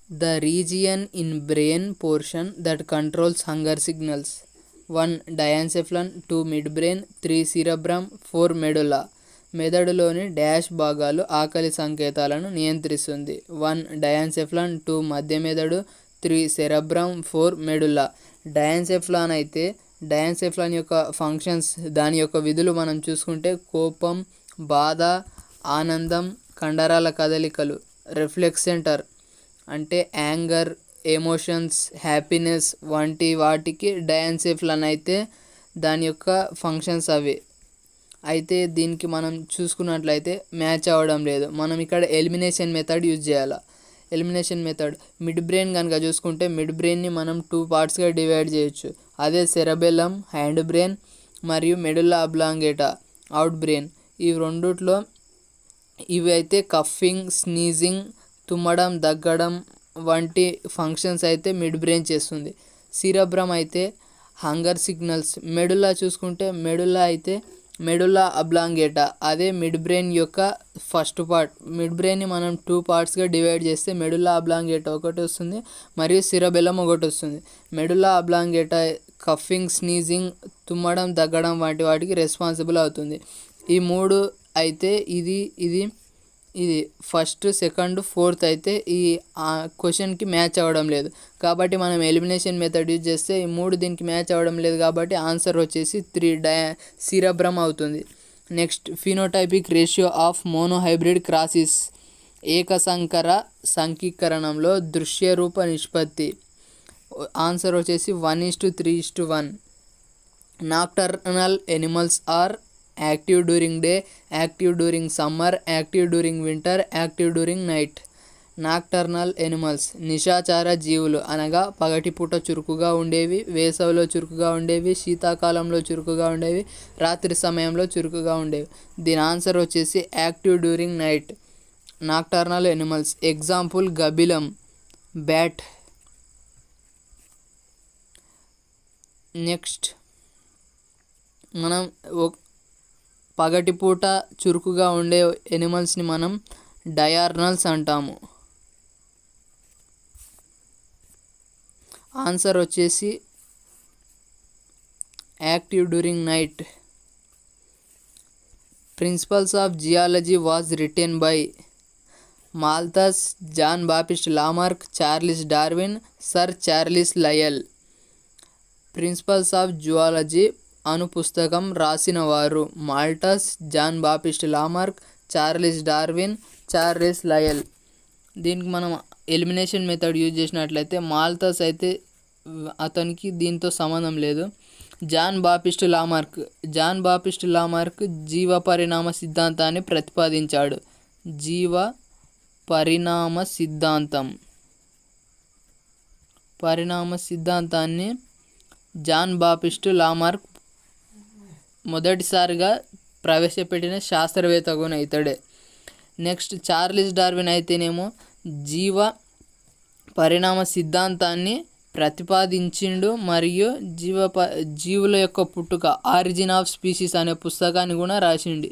The region in brain portion that controls hunger signals. 1. Diencephalon, 2. midbrain, 3. cerebrum, 4. medulla. మెదడులోని dash భాగాలు ఆకలి సంకేతాలను నియంత్రిస్తుంది. 1. డయాన్సెఫ్లాన్, 2. మధ్య మెదడు, 3. సెరెబ్రమ్, 4. మెడుల్లా. డయాన్సెఫ్లాన్ అయితే డయాన్సెఫ్లాన్ యొక్క ఫంక్షన్స్, దాని యొక్క విధులు మనం చూసుకుంటే కోపం, బాధ, ఆనందం, కండరాల కదలికలు. రిఫ్లెక్స్ సెంటర్ అంటే యాంగర్, ఎమోషన్స్, హ్యాపీనెస్ వంటి వాటికి డయాన్సెఫ్లాన్ అయితే దాని యొక్క ఫంక్షన్స్ అవి. అయితే దీనికి మనం చూసుకున్నట్లయితే మ్యాచ్ అవ్వడం లేదు. మనం ఇక్కడ ఎలిమినేషన్ మెథడ్ యూజ్ చేయాలి. ఎలిమినేషన్ మెథడ్ మిడ్ బ్రెయిన్ కనుక చూసుకుంటే మిడ్ బ్రెయిన్ని మనం 2 పార్ట్స్గా డివైడ్ చేయొచ్చు. అదే సెరబెల్లం, హ్యాండ్ బ్రెయిన్ మరియు మెడుల్లా అబ్లాంగేటా అవుట్ బ్రెయిన్. ఈ రెండిట్లో ఇవి అయితే కఫింగ్, స్నీజింగ్, తుమ్మడం, దగ్గడం వంటి ఫంక్షన్స్ అయితే మిడ్ బ్రెయిన్ చేస్తుంది. సిరబ్రమ్ అయితే హంగర్ సిగ్నల్స్. మెడుల్లా చూసుకుంటే మెడుల్లా అయితే మెడుల్లా అబ్లాంగేటా అదే మిడ్ బ్రెయిన్ యొక్క ఫస్ట్ పార్ట్. మిడ్ బ్రెయిన్ని మనం 2 పార్ట్స్గా డివైడ్ చేస్తే మెడుల్లా అబ్లాంగేటా ఒకటి వస్తుంది మరియు సిరబెల్లం ఒకటి వస్తుంది. మెడుల్లా అబ్లాంగేటా కఫింగ్, స్నీజింగ్, తుమ్మడం, దగ్గడం వంటి వాటికి రెస్పాన్సిబుల్ అవుతుంది. ఈ 3 అయితే ఇది ఫస్ట్, సెకండ్, ఫోర్త్ అయితే ఈ క్వశ్చన్కి మ్యాచ్ అవ్వడం లేదు. కాబట్టి మనం ఎలిమినేషన్ మెథడ్ యూజ్ చేస్తే ఈ 3 దీనికి మ్యాచ్ అవ్వడం లేదు కాబట్టి ఆన్సర్ వచ్చేసి 3 సిరబ్రమ్ అవుతుంది. Next phenotypic ratio of monohybrid crosses. ఏకసంకర సంకీకరణంలో దృశ్య రూప నిష్పత్తి. ఆన్సర్ వచ్చేసి 1:3:1. Nocturnal animals are active during day, active during summer, active during winter, active during night. Nocturnal animals నిశాచర జీవులు అనగా పగటిపూట చురుకుగా ఉండేవి, వేసవిలో చురుకుగా ఉండేవి, శీతాకాలంలో చురుకుగా ఉండేవి, రాత్రి సమయంలో చురుకుగా ఉండేవి. దీని ఆన్సర్ వచ్చేసి active during night. Nocturnal animals example గబిలం, బ్యాట్. నెక్స్ట్ మనం పగటిపూట చురుకుగా ఉండే ఎనిమల్స్ని మనం డయార్నల్స్ అంటాము. ఆన్సర్ వచ్చేసి active during night. Principles of geology was written by Malthus, John Baptiste Lamarck, Charles Darwin, sir Charles Lyell. Principles of zoology అను పుస్తకం రాసిన వారు Malthus, John Baptiste Lamarck, Charles Darwin, Charles Lyell. దీనికి మనం ఎలిమినేషన్ మెథడ్ యూజ్ చేసినట్లయితే మాల్టస్ అయితే అతనికి దీంతో సంబంధం లేదు. జాన్ బాపిస్ట్ లామార్క్ జీవ పరిణామ సిద్ధాంతాన్ని ప్రతిపాదించాడు. జీవ పరిణామ సిద్ధాంతాన్ని జాన్ బాపిస్ట్ లామార్క్ మొదటిసారిగా ప్రవేశపెట్టిన శాస్త్రవేత్త కూడా ఇతడే. నెక్స్ట్ చార్లెస్ డార్విన్ అయితేనేమో జీవ పరిణామ సిద్ధాంతాన్ని ప్రతిపాదించిండు మరియు జీవుల యొక్క పుట్టుక ఆరిజిన్ ఆఫ్ స్పీషీస్ అనే పుస్తకాన్ని కూడా రాసిండు.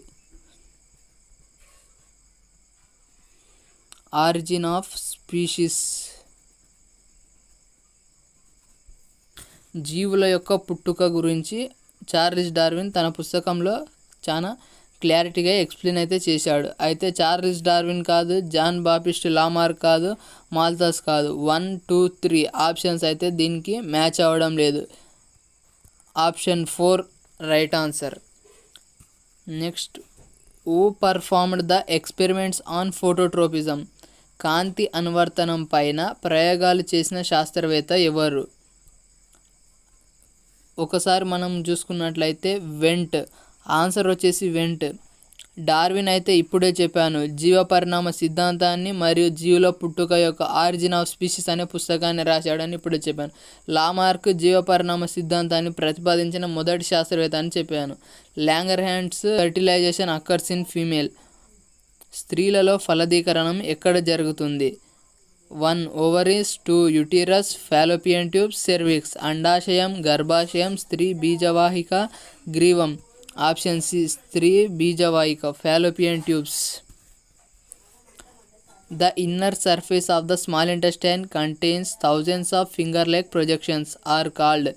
ఆరిజిన్ ఆఫ్ స్పీషీస్, జీవుల యొక్క పుట్టుక గురించి చార్లెస్ డార్విన్ తన పుస్తకంలో చాలా క్లారిటీగా ఎక్స్ప్లెయిన్ అయితే చేశాడు. అయితే చార్లెస్ డార్విన్ కాదు, జాన్ బాపిస్ట్ లామార్క్ కాదు, మాల్థస్ కాదు. 1, 2, 3 ఆప్షన్స్ అయితే దీనికి మ్యాచ్ అవ్వడం లేదు. Option 4 right answer. Next who performed the experiments on phototropism. కాంతి అనువర్తనం పైన ప్రయోగాలు చేసిన శాస్త్రవేత్త ఎవరు? ఒకసారి మనం చూసుకున్నట్లయితే వెంట్. ఆన్సర్ వచ్చేసి వెంట్. డార్విన్ అయితే ఇప్పుడే చెప్పాను జీవ పరిణామ సిద్ధాంతాన్ని మరియు జీవుల పుట్టుక యొక్క ఆరిజిన్ ఆఫ్ స్పీషీస్ అనే పుస్తకాన్ని రాశాడని ఇప్పుడే చెప్పాను. లామార్క్ జీవ పరిణామ సిద్ధాంతాన్ని ప్రతిపాదించిన మొదటి శాస్త్రవేత్త అని చెప్పాను. Langerhans fertilization occurs in female. స్త్రీలలో ఫలదీకరణం ఎక్కడ జరుగుతుంది? 1 ovaries, 2 uterus, fallopian tubes, cervix. అండాశయం, గర్భాశయం, స్త్రీ బీజవాహిక, గ్రీవం. ఆప్షన్ సి స్త్రీ బీజవాహిక, fallopian tubes. The inner surface of the small intestine contains thousands of finger-like projections are called.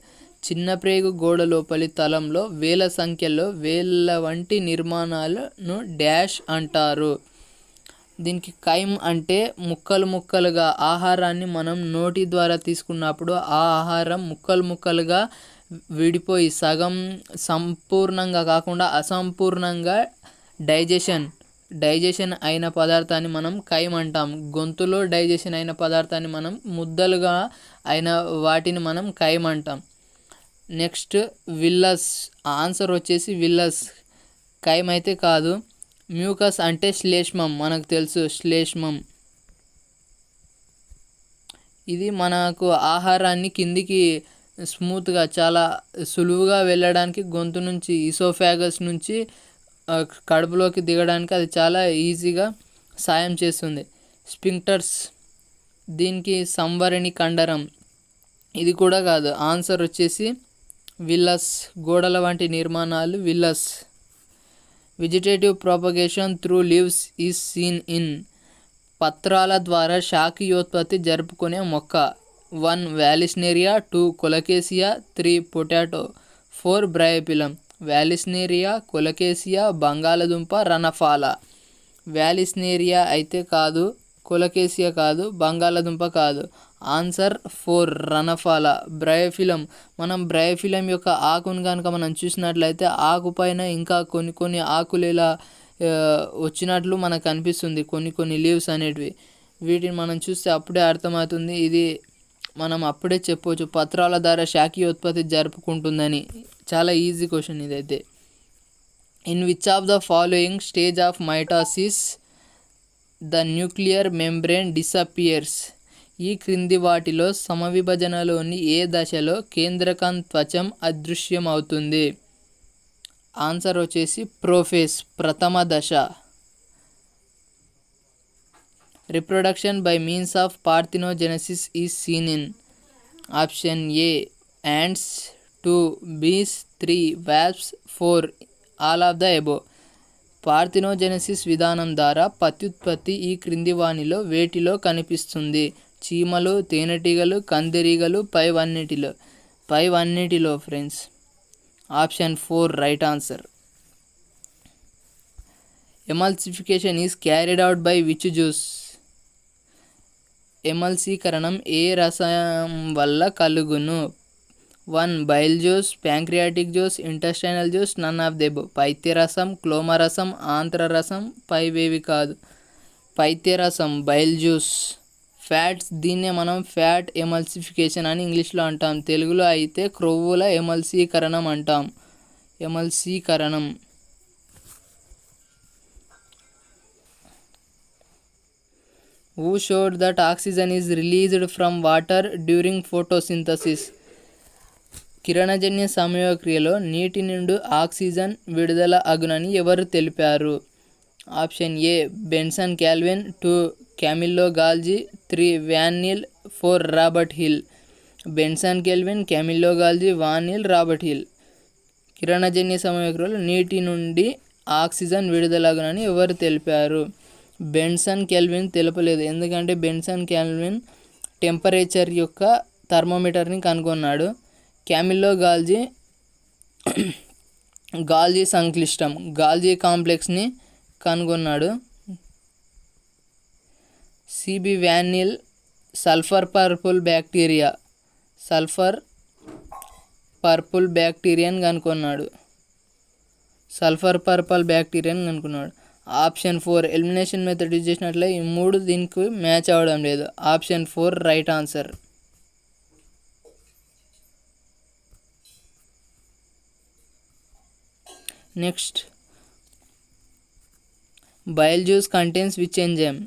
చిన్న ప్రేగు గోడ లోపలి తలంలో వేల సంఖ్యలో వేల వంటి నిర్మాణాలను డాష్ అంటారు. దీనికి కైమ్ అంటే ముక్కలు ముక్కలుగా ఆహారాన్ని మనం నోటి ద్వారా తీసుకున్నప్పుడు ఆ ఆహారం ముక్కలు ముక్కలుగా విడిపోయి సగం సంపూర్ణంగా కాకుండా అసంపూర్ణంగా డైజెషన్ అయిన పదార్థాన్ని మనం కైమ్ అంటాం. గొంతులో డైజెషన్ అయిన పదార్థాన్ని మనం ముద్దలుగా అయిన వాటిని మనం కైమ్ అంటాం. నెక్స్ట్ విల్లస్. ఆన్సర్ వచ్చేసి విల్లస్, కైమ్ అయితే కాదు. మ్యూకస్ అంటే శ్లేష్మం, మనకు తెలుసు శ్లేష్మం. ఇది మనకు ఆహారాన్ని కిందికి స్మూత్గా చాలా సులువుగా వెళ్ళడానికి గొంతు నుంచి ఈసోఫాగస్ నుంచి కడుపులోకి దిగడానికి అది చాలా ఈజీగా సాయం చేస్తుంది. స్పింక్టర్స్, దీనికి సంవరణి కండరం. ఇది కూడా కాదు. ఆన్సర్ వచ్చేసి విల్లస్, గోడల వంటి నిర్మాణాలు విల్లస్. Vegetative propagation through leaves is seen in. పత్రాల ద్వారా శాఖీయోత్పత్తి జరుపుకునే మొక్క. 1 వాలిస్నేరియా, 2 కొలకేసియా, 3 పొటాటో, 4 బ్రయోఫిలం. వాలిస్నేరియా, కొలకేసియా, బంగాళదుంప, రణఫాల. వాలిస్నేరియా అయితే కాదు, కొలకేసియా కాదు, బంగాళదుంప కాదు. ఆన్సర్ 4 రణఫాల. బ్రయోఫిలం, మనం బ్రయోఫిలం యొక్క ఆకును కనుక మనం చూసినట్లయితే ఆకు పైన ఇంకా కొన్ని ఆకులు ఇలా వచ్చినట్లు మనకు అనిపిస్తుంది, కొన్ని లీవ్స్ అనేటివి. వీటిని మనం చూస్తే అప్పుడే అర్థమవుతుంది, ఇది మనం అప్పుడే చెప్పవచ్చు పత్రాల ద్వారా శాఖీయోత్పత్తి జరుపుకుంటుందని. చాలా ఈజీ క్వశ్చన్ ఇదైతే. In which of the following stage of mitosis the nuclear membrane disappears. ఈ క్రింది వాటిలో సమవిభజనలోని ఏ దశలో కేంద్రకం త్వచం అదృశ్యం అవుతుంది? ఆన్సర్ వచ్చేసి ప్రోఫేస్, ప్రథమ దశ. Reproduction by means of parthenogenesis is seen in. Option A ants, 2 bees, 3 wasps, 4 all of the above. పార్థినోజెనసిస్ విధానం ద్వారా ప్రత్యుత్పత్తి ఈ క్రింది వానిలో వేటిలో కనిపిస్తుంది? చీమలు, తేనెటీగలు, కందిరీగలు, పైవన్నిటిలో friends. Option 4 right answer. Emulsification is carried out by which juice? ఎమల్సీకరణం ఏ రసం వల్ల కలుగును? 1 bile juice, pancreatic juice, intestinal juice, none of the above. పైత్యరసం, క్లోమరసం, ఆంత్రరసం, పైవేవి కాదు. పైత్యరసం, బైల్ జ్యూస్. ఫ్యాట్స్, దీన్నే మనం ఫ్యాట్ ఎమల్సిఫికేషన్ అని ఇంగ్లీష్లో అంటాం. తెలుగులో అయితే క్రొవ్వుల ఎమల్సీకరణం అంటాం. ఎమల్సీకరణం. Who showed that oxygen is released from water during photosynthesis? కిరణజన్య సంయోగక్రియలో నీటి నుండి ఆక్సిజన్ విడుదల అగునని ఎవరు తెలిపారు? Option A Benson Calvin, 2 Camillo Golgi, 3 Van Niel, 4 Robert Hill. Benson Calvin, Camillo Golgi, Van Niel, Robert Hill. కిరణజన్య సంయోగక్రియలో నీటి నుండి ఆక్సిజన్ విడుదలగునని ఎవరు తెలిపారు? బెన్సన్ కెల్విన్ తెలపలేదు. ఎందుకంటే బెన్సన్ కెల్విన్ టెంపరేచర్ యొక్క థర్మోమీటర్ని కనుగొన్నాడు. క్యామిల్లో గాల్జీ సంక్లిష్టం, గాల్జీ కాంప్లెక్స్ని కనుగొన్నాడు. CB Van Niel sulphur purple బ్యాక్టీరియాని కనుగొన్నాడు. ఆప్షన్ 4 ఎలిమినేషన్ మెథడ్ యూజ్ చేసినట్లే ఈ 3 దీనికి మ్యాచ్ అవ్వడం లేదు. Option 4 right answer. Next, bile juice contains which enzyme?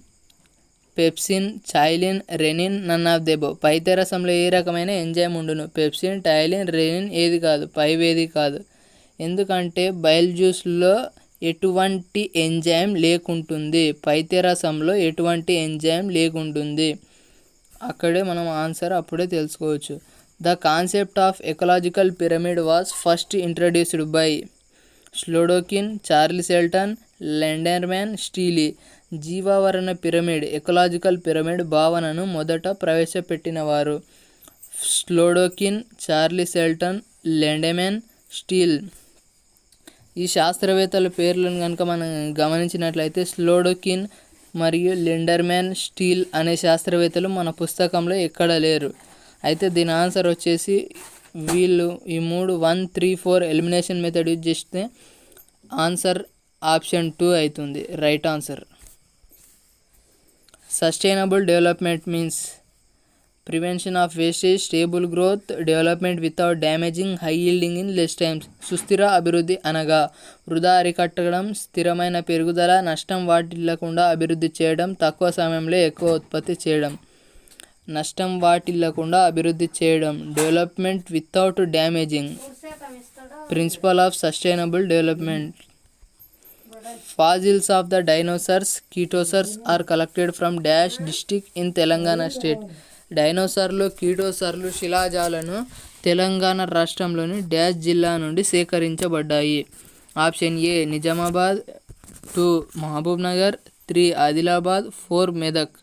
Pepsin, ptyalin, rennin, none of the above. పైత్యరసంలో ఏ రకమైన ఎంజైమ్ ఉండును? పెప్సిన్, టైలిన్, రెనిన్ ఏది కాదు, పైవేది కాదు. ఎందుకంటే బైల్ జ్యూస్లో ఎటువంటి ఎంజైమ్ లేకుంటుంది, పైత్యరసంలో ఎటువంటి ఎంజైమ్ లేకుంటుంది. అక్కడే మనం ఆన్సర్ అప్పుడే తెలుసుకోవచ్చు. The concept of ecological pyramid was first introduced by Slobodkin, Charles Elton, Lindeman, Steele. జీవావరణ పిరమిడ్ ఎకలాజికల్ పిరమిడ్ భావనను మొదట ప్రవేశపెట్టినవారు Slobodkin, Charles Elton, Lindeman, Steele. ఈ శాస్త్రవేత్తల పేర్లను కనుక మనం గమనించినట్లయితే స్లోడోకిన్ మరియు లెండర్మెన్, స్టీల్ అనే శాస్త్రవేత్తలు మన పుస్తకంలో ఎక్కడ లేరు. అయితే దీని ఆన్సర్ వచ్చేసి వీళ్ళు ఈ 3 1 3 4 ఎలిమినేషన్ మెథడ్ యూజ్ చేస్తే ఆన్సర్ ఆప్షన్ 2 అవుతుంది right answer. Sustainable development means prevention of wastage, stable growth, development without damaging high yielding in less times. సుస్థిర అభివృద్ధి అనగా వృధా అరికట్టడం, స్థిరమైన పెరుగుదల, నష్టం వాటిల్లకుండా అభివృద్ధి చేయడం, తక్కువ సమయంలో ఎక్కువ ఉత్పత్తి చేయడం. నష్టం వాటిల్లకుండా అభివృద్ధి చేయడం, development without damaging, principle of sustainable development. Fossils of the dinosaurs, ketosaurs are collected from dash district in Telangana state. డైనోసార్లు, కీటోసార్లు శిలాజాలను తెలంగాణ రాష్ట్రంలోని డాష్ జిల్లా నుండి సేకరించబడ్డాయి. Option A Nizamabad, 2 Mahabub Nagar, 3 Adilabad, 4 Medak.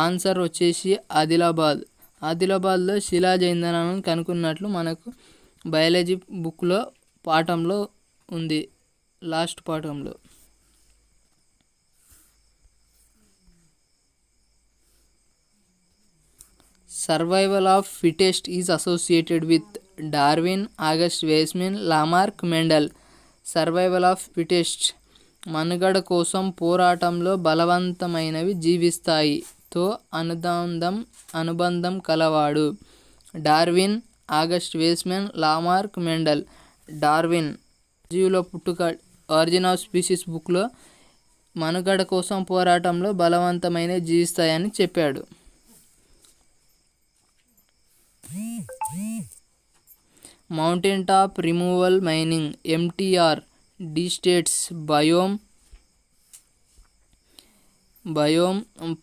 Answer వచ్చేసి ఆదిలాబాద్. ఆదిలాబాద్లో శిలాజ ఇంధనాలను కనుక్కున్నట్లు మనకు బయాలజీ బుక్లో పాఠంలో ఉంది, లాస్ట్ పాఠంలో. Survival of fittest is associated with Darwin, August Weismann, Lamarck, Mendel. Survival of fittest మనుగడ కోసం పోరాటంలో బలవంతమైనవి జీవిస్తాయి తో అనుబంధం కలవాడు. Darwin, August Weismann, Lamarck, Mendel. Darwin జీవుల పుట్టుక ఆరిజిన్ ఆఫ్ స్పీసీస్ బుక్లో మనుగడ కోసం పోరాటంలో బలవంతమైనవి జీవిస్తాయని చెప్పాడు. Mountain top removal mining MTR devastates biome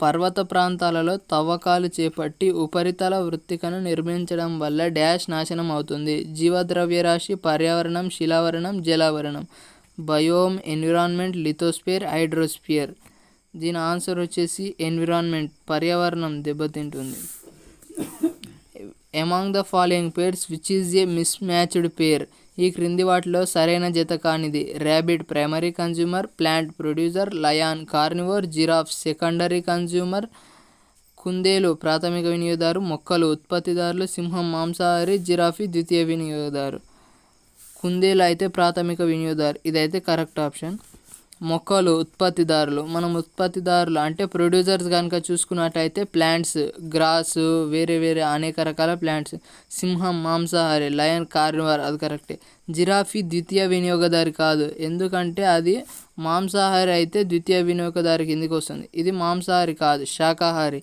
పర్వత ప్రాంతాలలో తవ్వకాలు చేపట్టి ఉపరితల వృత్తికను నిర్మించడం వల్ల డాష్ నాశనం అవుతుంది. జీవద్రవ్యరాశి, పర్యావరణం, శిలావరణం, జలావరణం. Biome, environment, lithosphere, hydrosphere. దీని ఆన్సర్ వచ్చేసి ఎన్విరాన్మెంట్, పర్యావరణం దెబ్బతింటుంది. Among the following pairs which is a mismatched pair. ఈ క్రింది వాటిలో సరైన జత కానిది. Rabbit primary consumer, plant producer, lion carnivore, giraffe secondary consumer. కుందేలు ప్రాథమిక వినియోగదారు, మొక్కలు ఉత్పత్తిదారులు, సింహం మాంసాహారి, జిరాఫీ ద్వితీయ వినియోగదారు. కుందేలు అయితే ప్రాథమిక వినియోగదారు, ఇదైతే కరెక్ట్ ఆప్షన్. మొక్కలు ఉత్పత్తిదారులు, మనం ఉత్పత్తిదారులు అంటే ప్రొడ్యూసర్స్ కనుక చూసుకున్నట్టయితే ప్లాంట్స్, గ్రాస్, వేరే వేరే అనేక రకాల ప్లాంట్స్. సింహం మాంసాహారి, లయన్ కార్నివర్, అది కరెక్టే. జిరాఫీ ద్వితీయ వినియోగదారి కాదు, ఎందుకంటే అది మాంసాహారి అయితే ద్వితీయ వినియోగదారి కిందికి వస్తుంది. ఇది మాంసాహారి కాదు, శాకాహారి.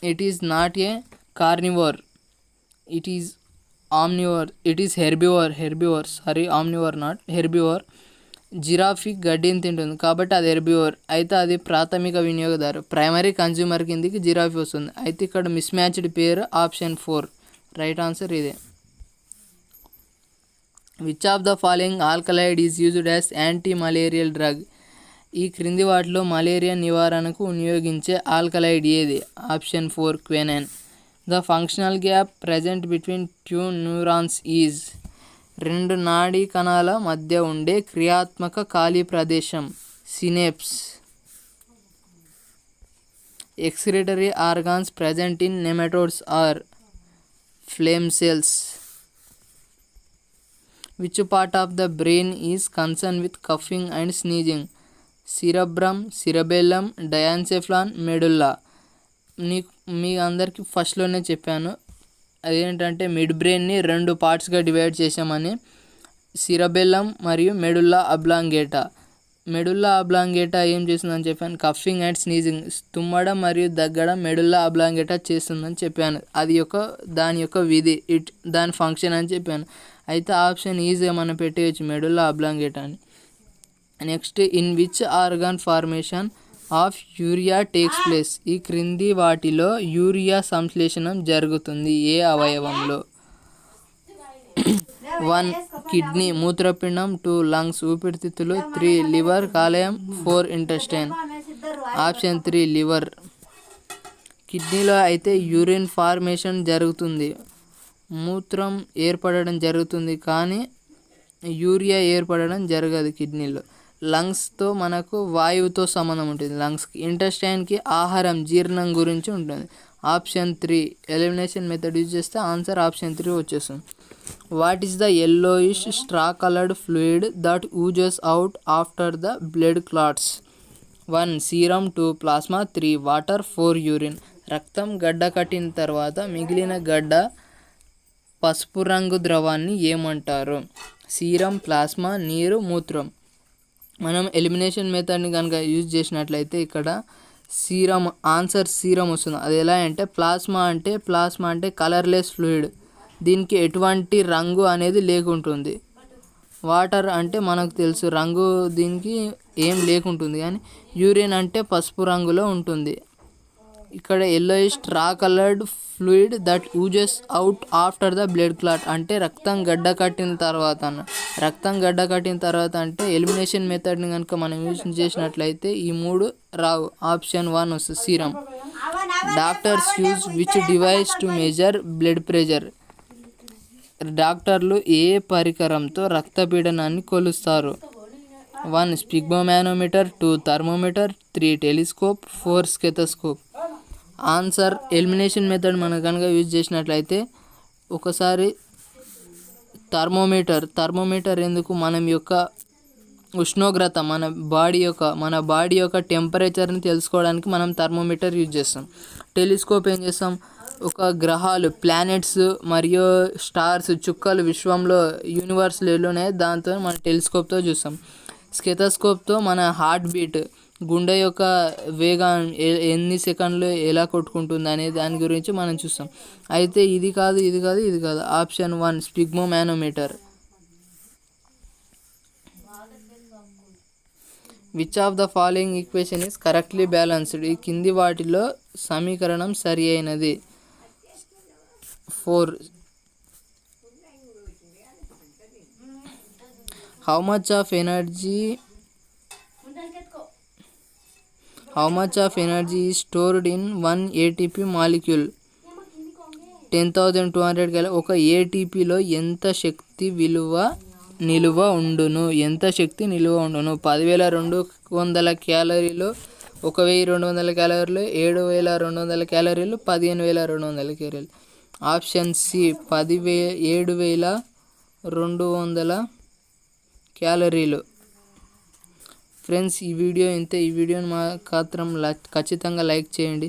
It is not a carnivore, it is omnivore, it is herbivore sorry, omnivore not herbivore. జిరాఫీ గడ్డిని తింటుంది కాబట్టి అది హెర్బివోర్, అయితే అది ప్రాథమిక వినియోగదారు, ప్రైమరీ కన్జ్యూమర్ కిందికి జిరాఫీ వస్తుంది. అయితే ఇక్కడ mismatched pair option 4 right answer ఇదే. Which of the following alkaloid is used as anti malarial drug. ఈ క్రింది వాటిలో మలేరియా నివారణకు వినియోగించే ఆల్కలైడ్ ఏది? Option 4 quinine. The functional gap present between 2 neurons is. 2 నాడీ కణాల మధ్య ఉండే క్రియాత్మక ఖాళీ ప్రదేశం synapse. Excretory organs present in nematodes are flame cells. Which part of the brain is concern with coughing and sneezing? సిరబ్రమ్, సిరబెల్లం, డయాన్సెఫ్లాన్, medulla. మీ అందరికీ ఫస్ట్లోనే చెప్పాను, అదేంటంటే మిడ్ బ్రెయిన్ని 2 పార్ట్స్గా డివైడ్ చేసామని. సిరబెల్లం మరియు మెడుల్లా అబ్లాంగేటా. మెడుల్లా అబ్లాంగేటా ఏం చేస్తుందని చెప్పాను? కఫింగ్ అండ్ స్నీజింగ్, తుమ్మడం మరియు దగ్గడం మెడుల్లా అబ్లాంగేటా చేస్తుందని చెప్పాను. దాని యొక్క విధి, దాని ఫంక్షన్ అని చెప్పాను. అయితే ఆప్షన్ ఈజీగా మనం పెట్టేయచ్చు మెడుల్లా అబ్లాంగేటా అని. Next, in which organ formation of urea takes place. ఈ క్రింది వాటిలో యూరియా సంశ్లేషణం జరుగుతుంది ఏ అవయవంలో? 1 కిడ్నీ మూత్రపిండం, 2 లంగ్స్ ఊపిరితిత్తులు, 3 లివర్ కాలేయం, 4 ఇంటెస్టైన్. Option 3 liver. కిడ్నీలో అయితే యూరిన్ ఫార్మేషన్ జరుగుతుంది, మూత్రం ఏర్పడడం జరుగుతుంది, కానీ యూరియా ఏర్పడడం జరగదు కిడ్నీలో. లంగ్స్తో మనకు వాయువుతో సంబంధం ఉంటుంది లంగ్స్కి. ఇంటెస్టైన్కి ఆహారం జీర్ణం గురించి ఉంటుంది. ఆప్షన్ 3 ఎలిమినేషన్ మెథడ్ యూజ్ చేస్తే ఆన్సర్ ఆప్షన్ 3 వచ్చేస్తుంది. What is the yellowish straw colored fluid that oozes out after the blood clots? 1 serum, 2 plasma, 3 water, 4 urine. రక్తం గడ్డ కట్టిన తర్వాత మిగిలిన గడ్డ పసుపు రంగు ద్రవాన్ని ఏమంటారు? సీరం, ప్లాస్మా, నీరు, మూత్రం. మనం ఎలిమినేషన్ మెథడ్ని కనుక యూజ్ చేసినట్లయితే ఇక్కడ ఆన్సర్ సీరం వస్తుంది. అది ఎలా అంటే ప్లాస్మా అంటే కలర్లెస్ ఫ్లూయిడ్, దీనికి ఎటువంటి రంగు అనేది లేకుంటుంది. వాటర్ అంటే మనకు తెలుసు రంగు దీనికి ఏం లేకుంటుంది, కానీ యూరిన్ అంటే పసుపు రంగులో ఉంటుంది. ఇక్కడ yellowish straw colored fluid that oozes out after the blood clot అంటే రక్తం గడ్డ కట్టిన తర్వాత అంటే ఎలిమినేషన్ మెథడ్ని కనుక మనం యూజ్ చేసినట్లయితే ఈ 3 రావు. ఆప్షన్ 1 వస్తుంది serum. Doctors use which device to measure blood pressure? డాక్టర్లు ఏ పరికరంతో రక్తపీడనాన్ని కొలుస్తారు? 1 sphygmomanometer, 2 thermometer, 3 telescope, 4 stethoscope. Answer elimination method మనం కనుక యూజ్ చేసినట్లయితే ఒకసారి థర్మోమీటర్ ఎందుకు? మనం యొక్క ఉష్ణోగ్రత మన బాడీ యొక్క టెంపరేచర్ని తెలుసుకోవడానికి మనం థర్మోమీటర్ యూజ్ చేస్తాం. టెలిస్కోప్ ఏం చేస్తాం? ఒక గ్రహాలు, ప్లానెట్స్ మరియు స్టార్స్, చుక్కలు విశ్వంలో యూనివర్స్లో ఉన్నాయి, దాంతో మనం టెలిస్కోప్తో చూస్తాం. స్టెథోస్కోప్తో మన హార్ట్ బీట్, గుండె యొక్క వేగం ఎన్ని సెకండ్లు ఎలా కొట్టుకుంటుంది అనే దాని గురించి మనం చూస్తాం. అయితే ఇది కాదు. Option 1 sphygmomanometer. Which of the following equation is correctly balanced? ఈ కింది వాటిలో సమీకరణం సరి అయినది. 4 How much of energy is stored in 1 ATP molecule? 10,200 calories. ఒక ATPలో ఎంత శక్తి నిలువ ఉండును? 10,200 క్యాలరీలు, 1,200 క్యాలరీలు, 7,200 క్యాలరీలు, 15,200 క్యాలరీలు. ఆప్షన్ సి 7,200 క్యాలరీలు. ఫ్రెండ్స్, ఈ వీడియో ఇంతే. ఈ వీడియోని మాత్రం ఖచ్చితంగా లైక్ చేయండి.